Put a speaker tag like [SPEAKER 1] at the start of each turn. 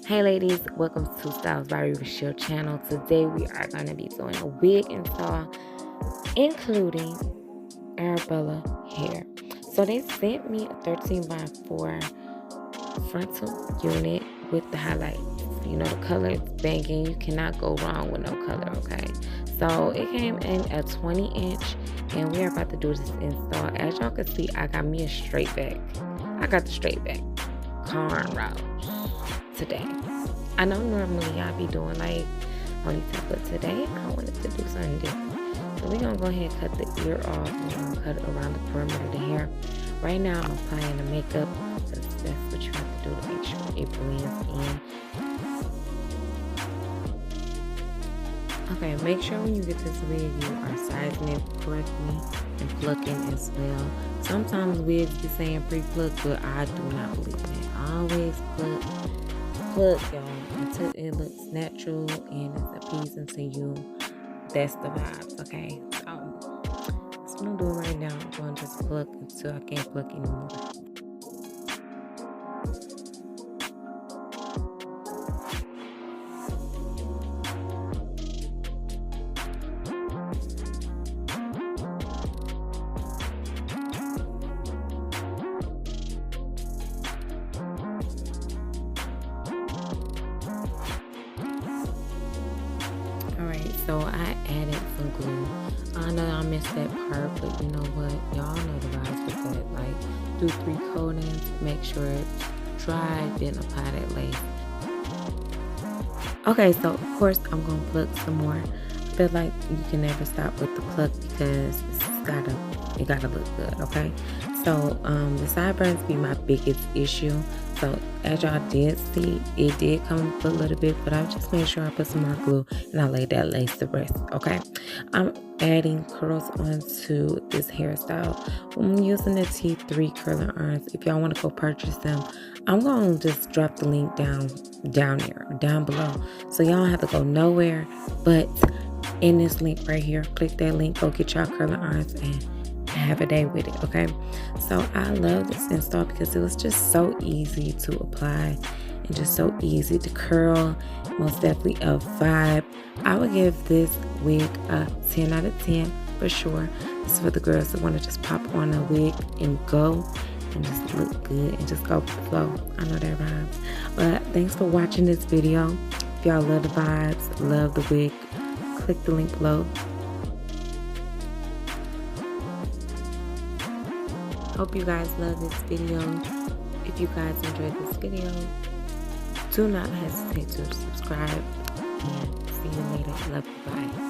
[SPEAKER 1] Hey ladies, welcome to Styles by Rochelle channel. Today we are going to be doing a wig install, including Arabella Hair. So they sent me a 13x4 frontal unit with the highlights. You know, the color is banging. You cannot go wrong with no color, okay? So it came in a 20-inch, and we are about to do this install. As y'all can see, I got me a straight back. I got the straight back cornrows today. I know normally y'all be doing like ponytail, but today I wanted to do something different. So we're gonna go ahead and cut the ear off. We're gonna cut it around the perimeter of the hair. Right now I'm applying the makeup because that's what you have to do to make sure it blends in. Okay, make sure when you get this wig you are sizing it correctly and plucking as well. Sometimes wigs be saying pre-pluck, but I do not believe that. Always pluck y'all until it looks natural and it's appeasing to you. That's the vibes, okay? So that's what I'm doing right now. I'm going to just pluck until I can't pluck anymore. Alright, so I added some glue. I know I missed that part, but you know what? Y'all know the vibes with that. Like, do 3 coatings, make sure it's dry, then apply that lace. Okay, so of course I'm gonna pluck some more. I feel like you can never stop with the pluck because it gotta look good, okay? So the sideburns be my biggest issue. So as y'all did see, it did come up a little bit, but I just made sure I put some more glue and I laid that lace to rest, okay? I'm adding curls onto this hairstyle. I'm using the T3 curling irons. If y'all want to go purchase them, I'm going to just drop the link down below. So y'all don't have to go nowhere, but in this link right here, click that link, go get y'all curling irons and have a day with it, okay? So I love this install because it was just so easy to apply and just so easy to curl. Most definitely a vibe. I would give this wig a 10 out of 10 for sure. This is for the girls that want to just pop on a wig and go and just look good and just go with the flow. I know that rhymes. But thanks for watching this video. If y'all love the vibes, love the wig, click the link below. Hope you guys love this video. If you guys enjoyed this video, do not hesitate to subscribe and see you later. Love you. Bye.